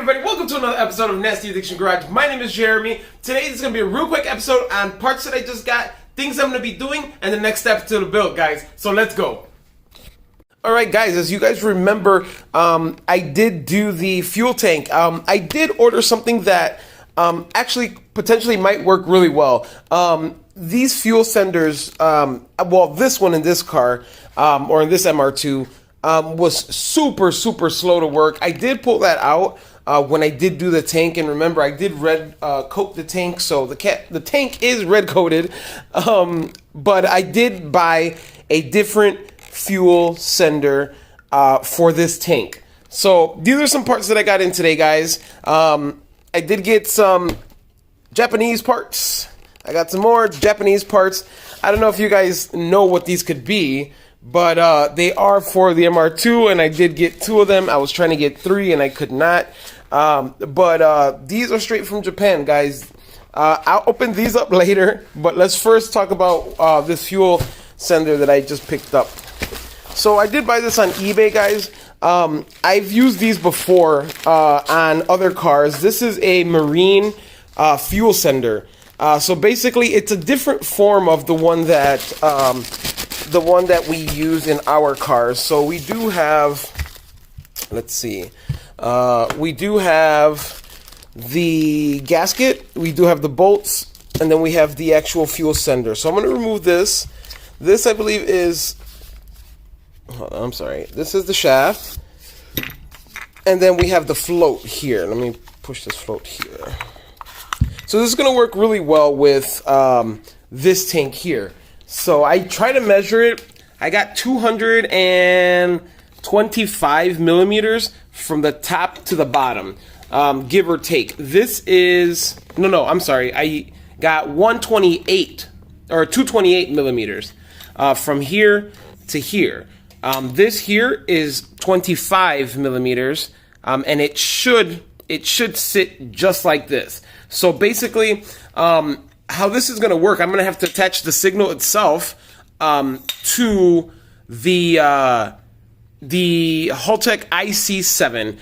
everybody, welcome to another episode of Nasty Addiction Garage. My name is Jeremy. Today is going to be a real quick episode on parts that I just got, things I'm going to be doing, and the next steps to the build, guys. So let's go. Alright guys, as you guys remember, I did do the fuel tank. I did order something that actually potentially might work really well. These fuel senders, well, this one in this car, or in this MR2, was super slow to work. I did pull that out when I did do the tank, and remember I did red coat the tank, so the tank is red coated, but I did buy a different fuel sender for this tank. So these are some parts that I got in today, guys. I did get some Japanese parts. I got some more Japanese parts. I don't know if you guys know what these could be, but they are for the MR2, and I did get 2 of them. I was trying to get 3, and I could not. But these are straight from Japan, guys. I'll open these up later, but let's first talk about this fuel sender that I just picked up. So I did buy this on eBay, guys. I've used these before on other cars. This is a marine fuel sender. So basically, it's a different form of the one that we use in our cars. So we do have, let's see, we do have the gasket, we do have the bolts, and then we have the actual fuel sender. So I'm going to remove this. This, I believe, is, I'm sorry, this is the shaft, and then we have the float here. Let me push this float here. So this is going to work really well with this tank here. So I try to measure it. I got 225 millimeters from the top to the bottom, give or take. This is, I'm sorry, I got 128 or 228 millimeters from here to here. This here is 25 millimeters, and it should sit just like this. So basically, how this is going to work, I'm going to have to attach the signal itself to the Haltech IC7.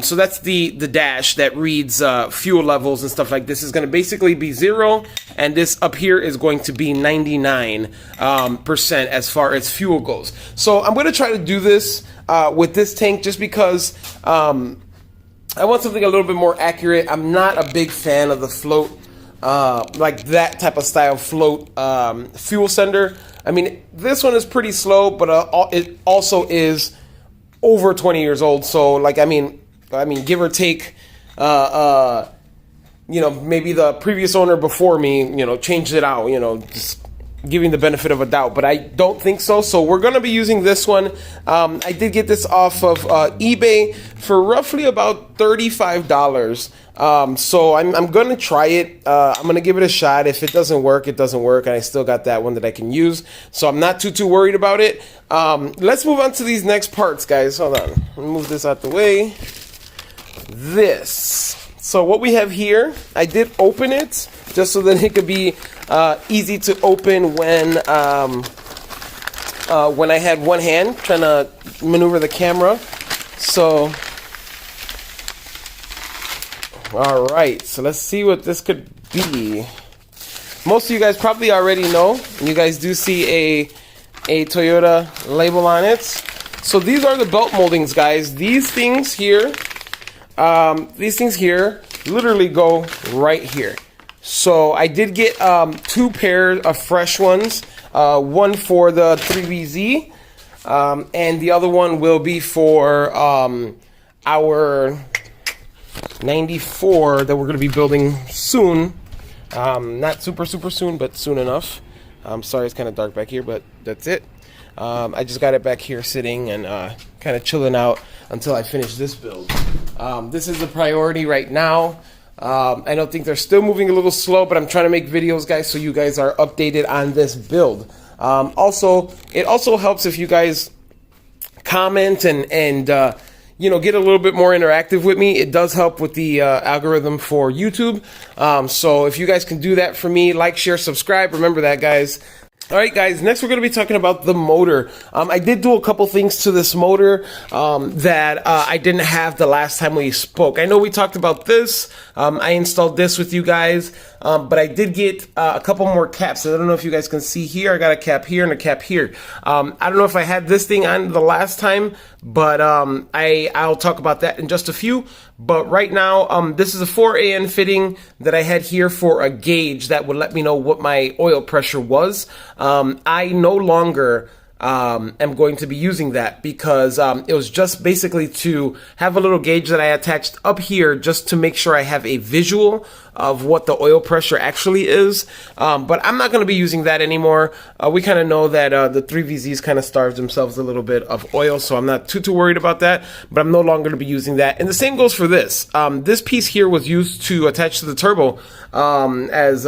So that's the dash that reads fuel levels and stuff like this. Is going to basically be 0, and this up here is going to be 99% as far as fuel goes. So I'm going to try to do this with this tank just because I want something a little bit more accurate. I'm not a big fan of the float, like that type of style float fuel sender. I mean, this one is pretty slow, but it also is over 20 years old. So, like, I mean, give or take, maybe the previous owner before me, changed it out, just giving the benefit of a doubt, but I don't think so. So we're going to be using this one. I did get this off of eBay for roughly about $35. So I'm going to try it. I'm going to give it a shot. If it doesn't work, it doesn't work. And I still got that one that I can use. So I'm not too worried about it. Let's move on to these next parts, guys. Hold on. Let me move this out the way. This. So what we have here, I did open it just so that it could be easy to open when I had one hand trying to maneuver the camera. So, all right, so let's see what this could be. Most of you guys probably already know, and you guys do see a Toyota label on it. So these are the belt moldings, guys. These things here literally go right here. So I did get 2 pairs of fresh ones, one for the 3BZ, and the other one will be for our 94 that we're going to be building soon. Not super soon, but soon enough. I'm sorry it's kind of dark back here, but that's it. I just got it back here sitting and kind of chilling out until I finish this build. This is the priority right now. I don't think they're still moving a little slow, but I'm trying to make videos, guys, so you guys are updated on this build. Also, it also helps if you guys comment and get a little bit more interactive with me. It does help with the algorithm for YouTube. So if you guys can do that for me, like, share, subscribe. Remember that, guys. All right, guys, next we're going to be talking about the motor. I did do a couple things to this motor that I didn't have the last time we spoke. I know we talked about this. I installed this with you guys, but I did get a couple more caps. I don't know if you guys can see here. I got a cap here and a cap here. I don't know if I had this thing on the last time, but I'll talk about that in just a few. But right now, this is a 4AN fitting that I had here for a gauge that would let me know what my oil pressure was. I no longer am going to be using that because it was just basically to have a little gauge that I attached up here just to make sure I have a visual of what the oil pressure actually is. But I'm not going to be using that anymore. We kind of know that the 3VZs kind of starved themselves a little bit of oil, so I'm not too worried about that, but I'm no longer going to be using that. And the same goes for this. This piece here was used to attach to the turbo as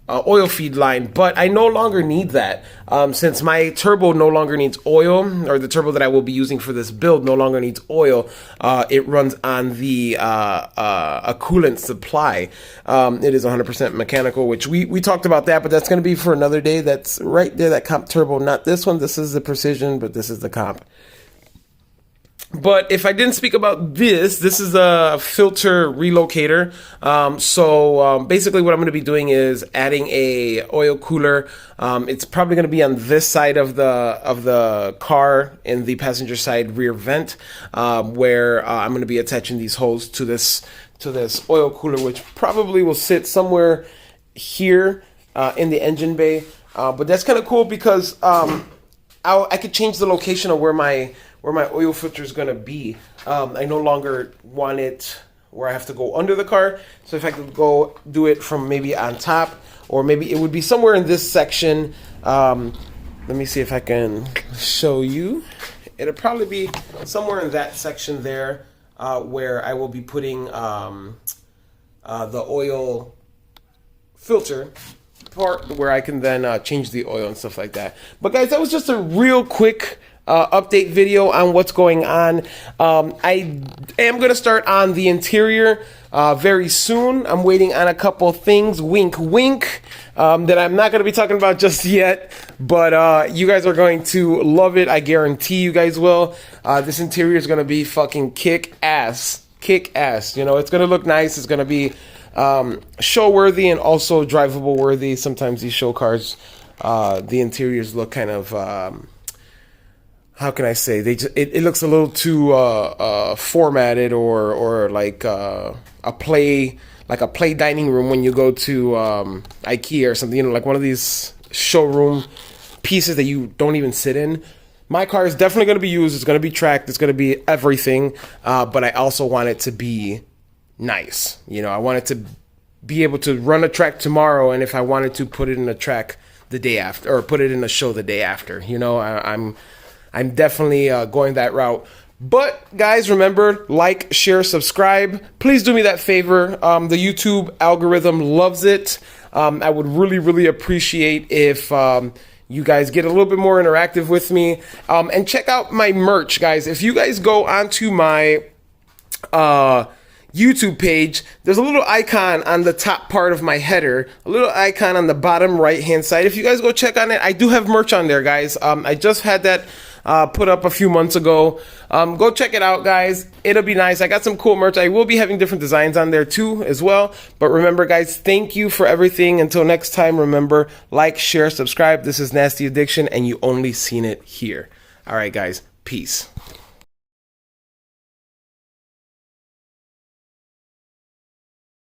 oil feed line, but I no longer need that since my turbo no longer needs oil, or the turbo that I will be using for this build no longer needs oil. It runs on the a coolant supply. It is 100% mechanical, which we talked about that, but that's going to be for another day. That's right there, that comp turbo, not this one. This is the precision, but this is the comp. But if I didn't speak about this is a filter relocator. Basically what I'm going to be doing is adding a oil cooler. It's probably going to be on this side of the car in the passenger side rear vent, where I'm going to be attaching these hoses to this oil cooler, which probably will sit somewhere here in the engine bay. But that's kind of cool because I could change the location of where my oil filter is going to be. I no longer want it where I have to go under the car. So if I could go do it from maybe on top, or maybe it would be somewhere in this section. Let me see if I can show you. It'll probably be somewhere in that section there where I will be putting the oil filter part, where I can then change the oil and stuff like that. But guys, that was just a real quick update video on what's going on. I am going to start on the interior very soon. I'm waiting on a couple things, wink wink, that I'm not going to be talking about just yet, but you guys are going to love it. I guarantee you guys will. This interior is going to be fucking kick ass. You know, it's going to look nice. It's going to be show worthy and also drivable worthy. Sometimes these show cars, the interiors look kind of how can I say, it looks a little too formatted, or like a play dining room when you go to IKEA or something, you know, like one of these showroom pieces that you don't even sit in. My car is definitely going to be used. It's going to be tracked. It's going to be everything. But I also want it to be nice. You know, I want it to be able to run a track tomorrow, and if I wanted to put it in a track the day after, or put it in a show the day after, you know, I'm definitely going that route. But guys, remember, like, share, subscribe. Please do me that favor. The YouTube algorithm loves it. I would really appreciate if you guys get a little bit more interactive with me. And check out my merch, guys. If you guys go onto my YouTube page, there's a little icon on the top part of my header, a little icon on the bottom right hand side. If you guys go check on it, I do have merch on there, guys. I just had that put up a few months ago. Go check it out, guys. It'll be nice. I got some cool merch. I will be having different designs on there too as well. But remember, guys, thank you for everything. Until next time, remember, like, share, subscribe. This is Nasty Addiction, and you only seen it here. All right, guys, peace.